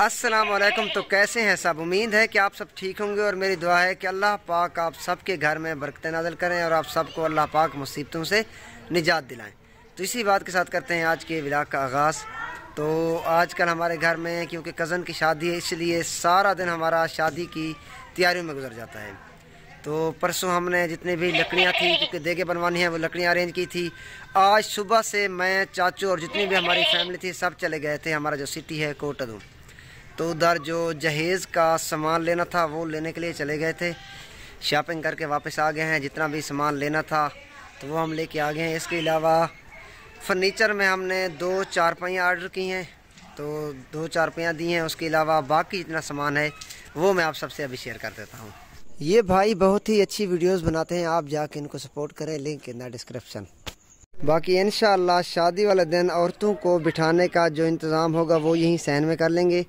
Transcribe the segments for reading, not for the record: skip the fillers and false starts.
अस्सलाम वालेकुम। तो कैसे हैं सब? उम्मीद है कि आप सब ठीक होंगे और मेरी दुआ है कि अल्लाह पाक आप सबके घर में बरकतें नाज़िल करें और आप सबको अल्लाह पाक मुसीबतों से निजात दिलाएं। तो इसी बात के साथ करते हैं आज के व्लॉग का आगाज़। तो आजकल हमारे घर में क्योंकि कज़न की शादी है, इसलिए सारा दिन हमारा शादी की तैयारियों में गुजर जाता है। तो परसों हमने जितनी भी लकड़ियाँ थी, क्योंकि देगे बनवानी है, वो लकड़ियाँ अरेंज की थी। आज सुबह से मैं, चाचू और जितनी भी हमारी फैमिली थी सब चले गए थे हमारा जो सिटी है कोटदू। तो उधर जो जहेज़ का सामान लेना था वो लेने के लिए चले गए थे। शॉपिंग करके वापस आ गए हैं। जितना भी सामान लेना था तो वो हम लेके आ गए हैं। इसके अलावा फर्नीचर में हमने 2 चारपाइयाँ ऑर्डर की हैं, तो 2 चारपाइयाँ दी हैं। उसके अलावा बाकी जितना सामान है वो मैं आप सबसे अभी शेयर कर देता हूँ। ये भाई बहुत ही अच्छी वीडियोस बनाते हैं, आप जाके इनको सपोर्ट करें, लिंक इन द डिस्क्रिप्शन। बाकी इंशाअल्लाह शादी वाले दिन औरतों को बिठाने का जो इंतज़ाम होगा वो यहीं सहन में कर लेंगे।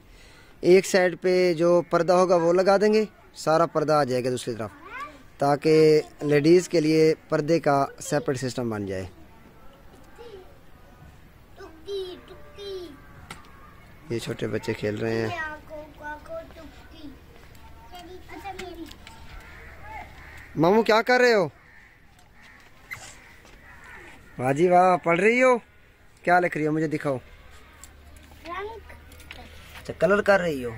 एक साइड पे जो पर्दा होगा वो लगा देंगे, सारा पर्दा आ जाएगा दूसरी तरफ, ताकि लेडीज़ के लिए पर्दे का सेपरेट सिस्टम बन जाए। ये छोटे बच्चे खेल रहे हैं। मामू क्या कर रहे हो? वाह जी वाह, पढ़ रही हो? क्या लिख रही हो, मुझे दिखाओ। अच्छा, कलर कर रही हो।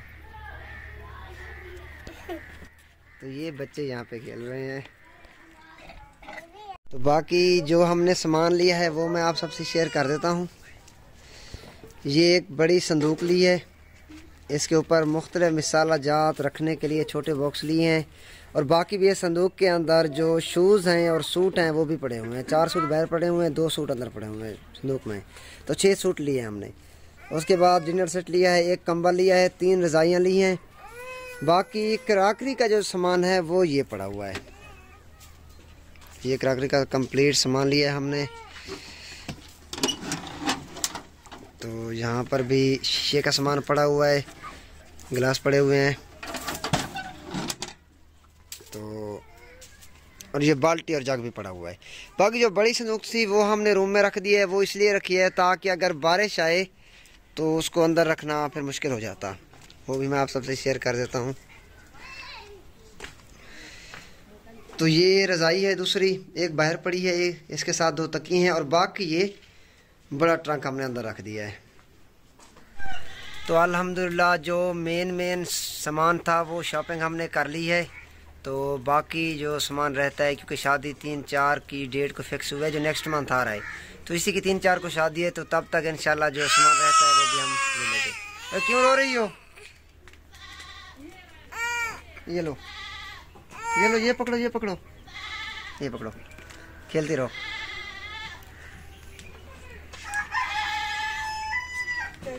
तो ये बच्चे यहाँ पे खेल रहे हैं। तो बाकी जो हमने सामान लिया है वो मैं आप सबसे शेयर कर देता हूँ। ये एक बड़ी संदूक ली है, इसके ऊपर मुख्तलिफ मिसाला जात रखने के लिए छोटे बॉक्स लिए हैं। और बाकी भी ये संदूक के अंदर जो शूज़ हैं और सूट हैं वो भी पड़े हुए हैं। 4 सूट बाहर पड़े हुए हैं, 2 सूट अंदर पड़े हुए हैं संदूक में। तो 6 सूट लिए हैं हमने। उसके बाद डिनर सेट लिया है, 1 कंबल लिया है, 3 रज़ाइयाँ ली हैं। बाकी क्रॉकरी का जो सामान है वो ये पड़ा हुआ है। ये क्रॉकरी का कंप्लीट सामान लिया है हमने। तो यहाँ पर भी शीशे का सामान पड़ा हुआ है, गिलास पड़े हुए हैं। तो और ये बाल्टी और जग भी पड़ा हुआ है। बाकी जो बड़ी संदूक थी वो हमने रूम में रख दी है। वो इसलिए रखी है ताकि अगर बारिश आए तो उसको अंदर रखना फिर मुश्किल हो जाता। वो भी मैं आप सबसे शेयर कर देता हूँ। तो ये रज़ाई है दूसरी, एक बाहर पड़ी है, इसके साथ 2 तकिए हैं। और बाकी ये बड़ा ट्रंक हमने अंदर रख दिया है। तो अल्हम्दुलिल्लाह जो मेन सामान था वो शॉपिंग हमने कर ली है। तो बाकी जो सामान रहता है, क्योंकि शादी 3-4 की डेट को फिक्स हुआ है, जो नेक्स्ट मंथ आ रहा है, तो इसी की 3-4 को शादी है। तो तब तक इंशाल्लाह जो सामान रहता है वो भी हम ले लेंगे। क्यों रो रही हो? ये लो, ये लो, ये पकड़ो, ये पकड़ो, ये पकड़ो, खेलती रहो।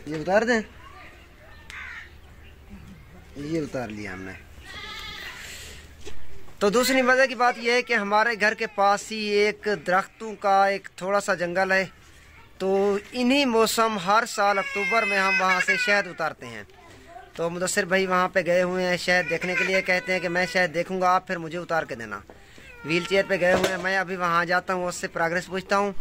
ये उतार दें? ये उतार लिया हमने। तो दूसरी मज़े की बात यह है कि हमारे घर के पास ही एक दरख्तों का एक थोड़ा सा जंगल है। तो इन्हीं मौसम हर साल अक्टूबर में हम वहाँ से शहद उतारते हैं। तो मुदस्सिर भाई वहाँ पे गए हुए हैं शहद देखने के लिए। कहते हैं कि मैं शहद देखूँगा, आप फिर मुझे उतार के देना। व्हील चेयर पर गए हुए हैं। मैं अभी वहाँ जाता हूँ, उससे प्रोग्रेस पूछता हूँ।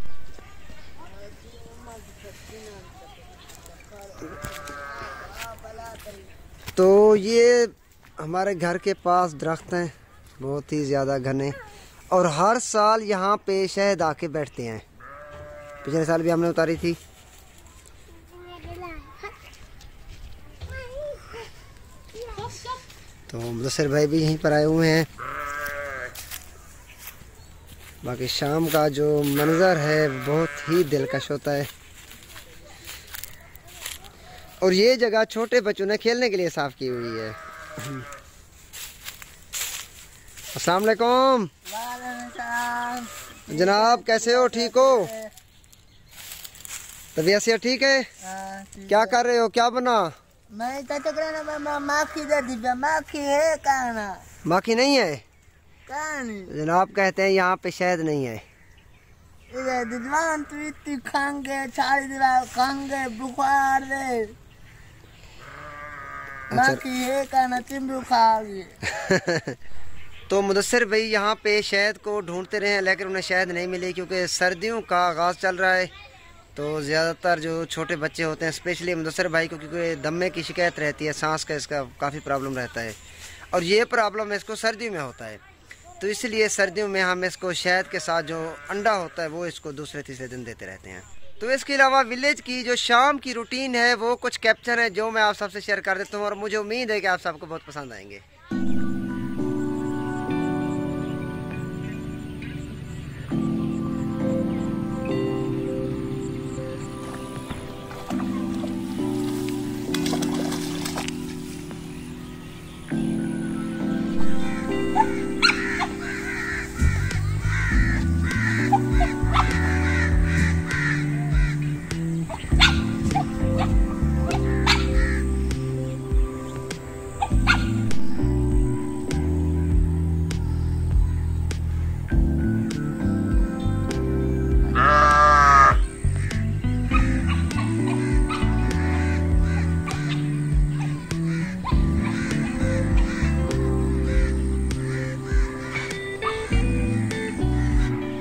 तो ये हमारे घर के पास दरख्त हैं, बहुत ही ज़्यादा घने, और हर साल यहाँ पे शहद आके बैठते हैं। पिछले साल भी हमने उतारी थी। तो मुदस्सिर भाई भी यहीं पर आए हुए हैं। बाकी शाम का जो मंजर है बहुत ही दिलकश होता है। और ये जगह छोटे बच्चों ने खेलने के लिए साफ़ की हुई है। अस्सलाम वालेकुम जनाब, कैसे हो? ठीक हो? तबीयत से ठीक है? क्या कर रहे हो? क्या बना? माखी है कहना। माखी नहीं है जनाब, कहते हैं यहाँ पे शहद नहीं है। बुखार माखी है कहना, चिंबू खाओगे। तो मुदस्सिर भाई यहाँ पे शहद को ढूंढते रहे हैं, लेकिन उन्हें शहद नहीं मिली, क्योंकि सर्दियों का आगाज़ चल रहा है। तो ज़्यादातर जो छोटे बच्चे होते हैं, स्पेशली मुदस्सिर भाई को, क्योंकि दमे की शिकायत रहती है, सांस का इसका काफ़ी प्रॉब्लम रहता है, और ये प्रॉब्लम इसको सर्दियों में होता है। तो इसलिए सर्दियों में हम इसको शहद के साथ जो अंडा होता है वो इसको दूसरे तीसरे दिन देते रहते हैं। तो इसके अलावा विलेज की जो शाम की रूटीन है वो कुछ कैप्चर है जो मैं आप सबसे शेयर कर देता हूँ, और मुझे उम्मीद है कि आप सबको बहुत पसंद आएंगे।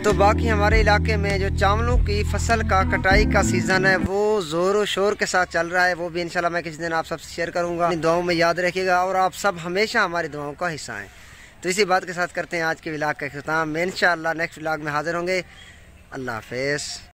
तो बाकी हमारे इलाके में जो चावलों की फसल का कटाई का सीज़न है वो ज़ोर शोर के साथ चल रहा है। वो भी इंशाल्लाह मैं किसी दिन आप सबसे शेयर करूंगा। अपनी दुआओं में याद रखिएगा और आप सब हमेशा हमारी दुआओं का हिस्सा हैं। तो इसी बात के साथ करते हैं आज के व्लॉग का इख्तिताम। इंशाल्लाह नेक्स्ट व्लॉग में हाजिर होंगे। अल्लाह हाफ़िज़।